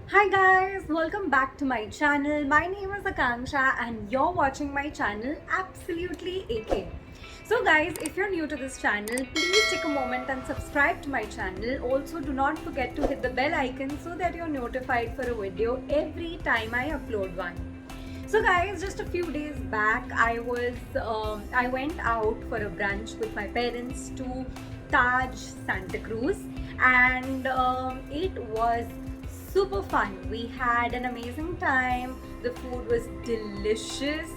Hi guys, welcome back to my channel. My name is Akanksha and you're watching my channel Absolutely AK. So guys, if you're new to this channel, please take a moment and subscribe to my channel. Also do not forget to hit the bell icon so that you're notified for a video every time I upload one. So guys, just a few days back, I went out for a brunch with my parents to Taj Santa Cruz, and it was super fun. We had an amazing time. The food was delicious.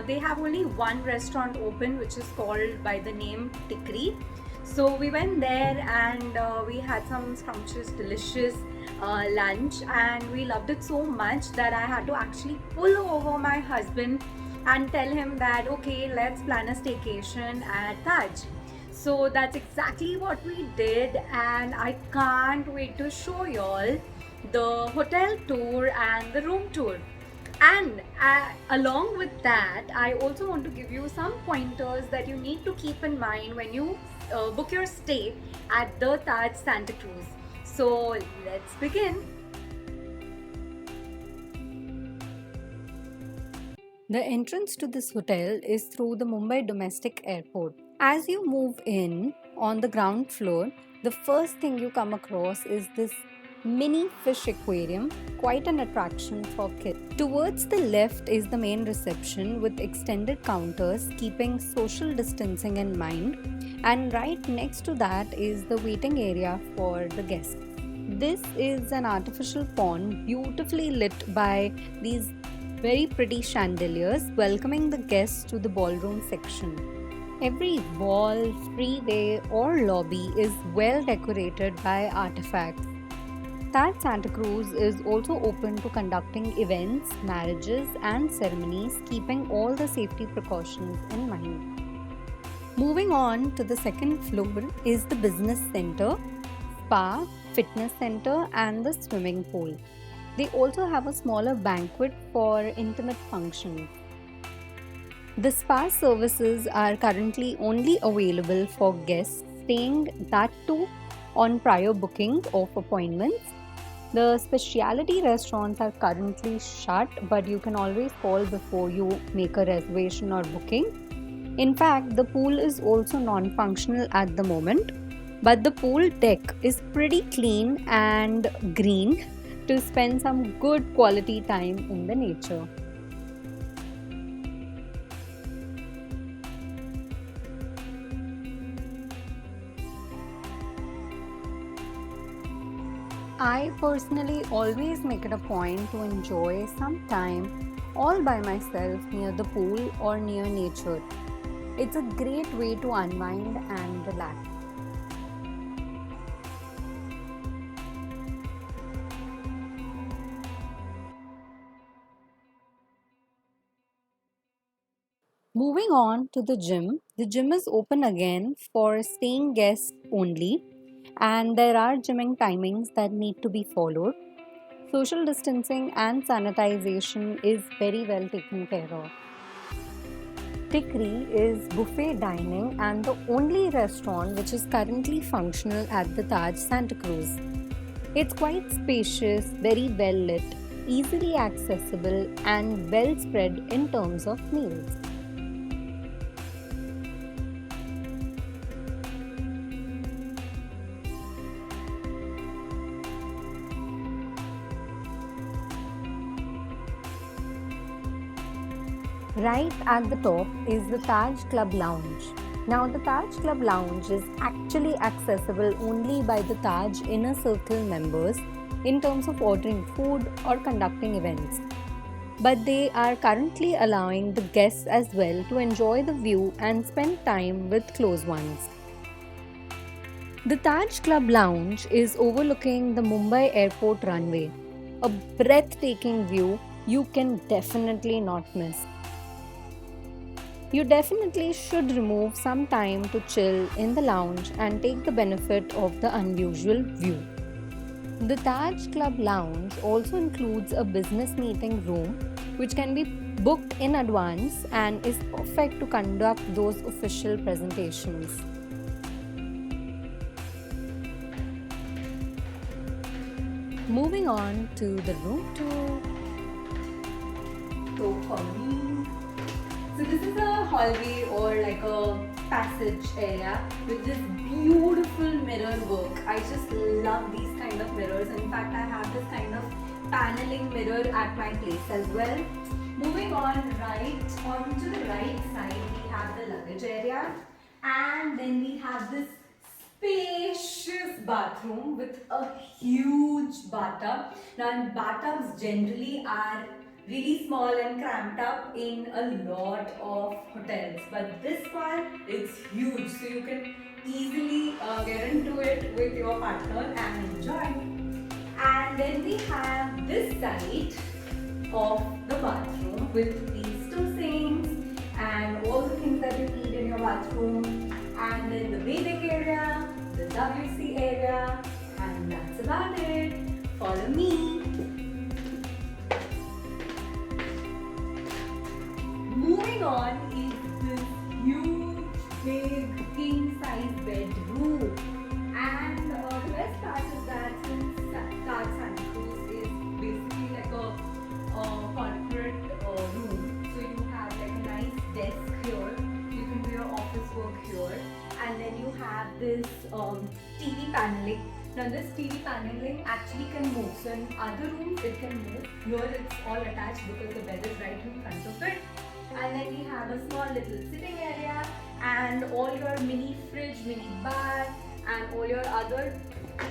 They have only one restaurant open, which is called by the name Tikri. So we went there and we had some scrumptious, delicious lunch, and we loved it so much that I had to actually pull over my husband and tell him that okay, let's plan a staycation at Taj. So that's exactly what we did, and I can't wait to show y'all the hotel tour and the room tour. And along with that, I also want to give you some pointers that you need to keep in mind when you book your stay at the Taj Santa Cruz. So let's begin. The entrance to this hotel is through the Mumbai Domestic Airport. As you move in on the ground floor, the first thing you come across is this mini fish aquarium, quite an attraction for kids. Towards the left is the main reception with extended counters keeping social distancing in mind, and right next to that is the waiting area for the guests. This is an artificial pond beautifully lit by these very pretty chandeliers welcoming the guests to the ballroom section. Every wall, freeway, or lobby is well decorated by artifacts. Taj Santa Cruz is also open to conducting events, marriages, and ceremonies, keeping all the safety precautions in mind. Moving on to the second floor is the business center, spa, fitness center, and the swimming pool. They also have a smaller banquet for intimate functions. The spa services are currently only available for guests staying, that too on prior booking of appointments. The specialty restaurants are currently shut, but you can always call before you make a reservation or booking. In fact, the pool is also non functional at the moment, but the pool deck is pretty clean and green to spend some good quality time in the nature. I personally always make it a point to enjoy some time all by myself near the pool or near nature. It's a great way to unwind and relax. Moving on to the gym is open again for staying guests only, and there are gymming timings that need to be followed. Social distancing and sanitization is very well taken care of. Tikri is buffet dining and the only restaurant which is currently functional at the Taj Santa Cruz. It's quite spacious, very well lit, easily accessible, and well spread in terms of meals. Right at the top is the Taj Club Lounge. Now, the Taj Club Lounge is actually accessible only by the Taj Inner Circle members in terms of ordering food or conducting events. But they are currently allowing the guests as well to enjoy the view and spend time with close ones. The Taj Club Lounge is overlooking the Mumbai Airport runway, a breathtaking view you can definitely not miss. You definitely should remove some time to chill in the lounge and take the benefit of the unusual view. The Taj Club Lounge also includes a business meeting room which can be booked in advance and is perfect to conduct those official presentations. Moving on to the room tour. So for me, so this is a hallway or like a passage area with this beautiful mirror work. I just love these kind of mirrors. In fact, I have this kind of paneling mirror at my place as well. Moving on onto the right side, we have the luggage area, and then we have this spacious bathroom with a huge bathtub. Now, bathtubs generally are really small and cramped up in a lot of hotels, but this one is huge, so you can easily get into it with your partner and enjoy. And then we have this side of the bathroom with these two sinks and all the things that you need in your bathroom, and then the bathing area, the WC area, and that's about it. Follow me. Moving on is this huge, big, king size bedroom, and the best part is that since Taj Santa Cruz is basically like a corporate room, so you have like a nice desk here, you can do your office work here, and then you have this TV paneling. Now this TV paneling actually can move, so in other rooms it can move. Here it's all attached because the bed is right in front of it. And then we have a small little sitting area and all your mini fridge, mini bar, and all your other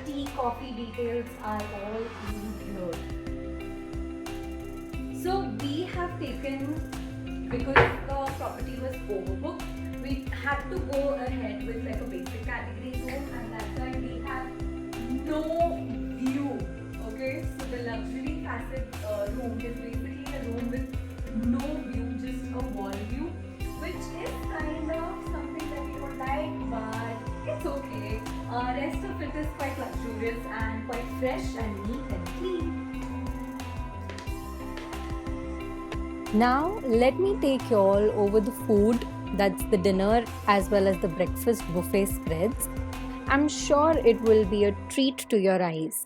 tea, coffee details are all in here. So we have taken, because the property was overbooked, we had to go ahead with like a basic category room, and that's why we have no view. Okay, so the luxury facet room is basically a room with no view, just a wall view, which is kind of something that we don't like, but it's okay. Rest of it is quite luxurious and quite fresh and neat and clean. Now let me take you all over the food, that's the dinner as well as the breakfast buffet spreads. I'm sure it will be a treat to your eyes.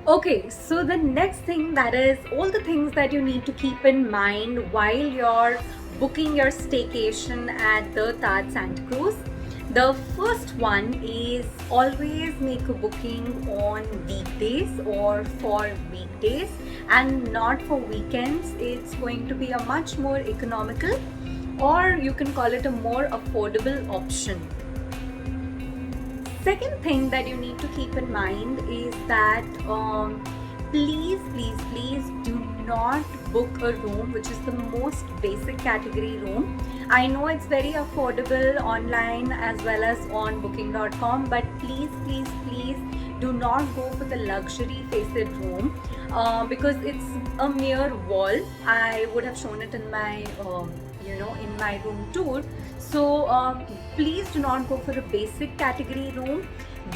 Okay, so the next thing, that is all the things that you need to keep in mind while you're booking your staycation at the Taj Santa Cruz. The first one is always make a booking on weekdays or for weekdays and not for weekends. It's going to be a much more economical, or you can call it a more affordable option. Second thing that you need to keep in mind is that please do not book a room which is the most basic category room. I know it's very affordable online as well as on booking.com, but please do not go for the luxury faced room because it's a mere wall. I would have shown it in my in my room tour. So please do not go for a basic category room.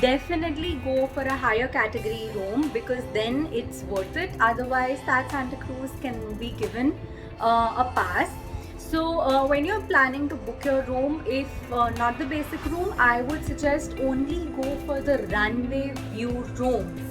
Definitely go for a higher category room because then it's worth it. Otherwise, Taj Santa Cruz can be given a pass. So when you're planning to book your room, if not the basic room, I would suggest only go for the runway view rooms.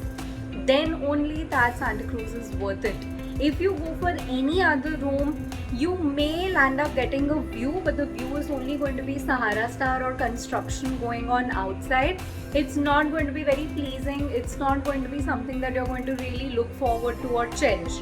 Then only Taj Santa Cruz is worth it. If you go for any other room, you may land up getting a view, but the view is only going to be Sahara Star or construction going on outside. It's not going to be very pleasing. It's not going to be something that you're going to really look forward to or cherish.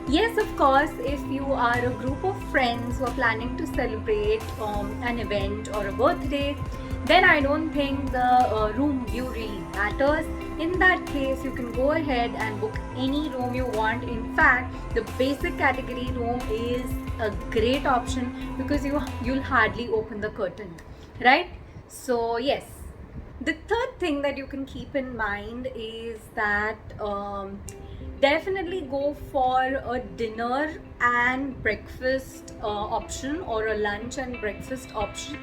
Yes, of course, if you are a group of friends who are planning to celebrate an event or a birthday, then I don't think the room view really matters. In that case, you can go ahead and book any room you want. In fact, the basic category room is a great option because you'll hardly open the curtain, right? So yes. The third thing that you can keep in mind is that definitely go for a dinner and breakfast option or a lunch and breakfast option.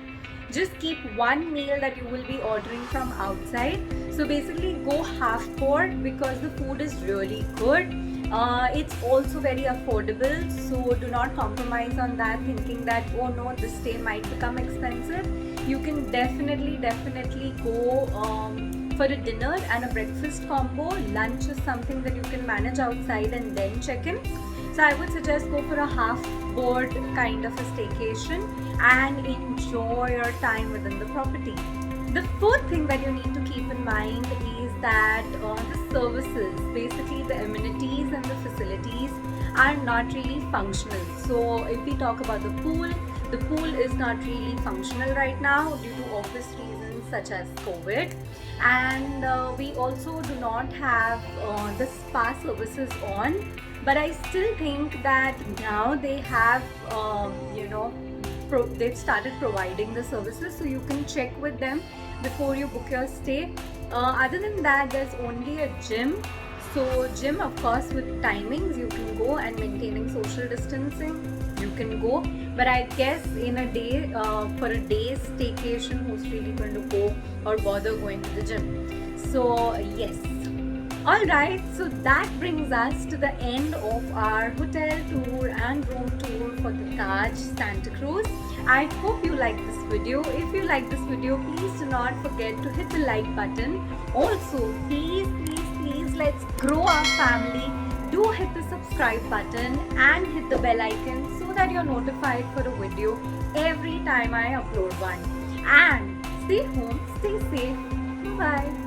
Just keep one meal that you will be ordering from outside. So basically go half board because the food is really good. It's also very affordable, so do not compromise on that thinking that, oh no, this stay might become expensive. You can definitely go for a dinner and a breakfast combo. Lunch is something that you can manage outside and then check in. So I would suggest go for a half board kind of a staycation and enjoy your time within the property. The fourth thing that you need to keep in mind is that the services, basically the amenities and the facilities, are not really functional. So if we talk about the pool is not really functional right now due to obvious reasons such as COVID, and we also do not have the spa services on. But I still think that now they have, they've started providing the services, so you can check with them before you book your stay. Other than that, there's only a gym. So gym, of course, with timings, you can go, and maintaining social distancing, you can go. But I guess in a day, for a day's staycation, who's really going to go or bother going to the gym? So yes. Alright, so that brings us to the end of our hotel tour and room tour for the Taj Santa Cruz. I hope you like this video. If you like this video, please do not forget to hit the like button. Also, please let's grow our family. Do hit the subscribe button and hit the bell icon so that you're notified for a video every time I upload one. And stay home, stay safe. Bye bye.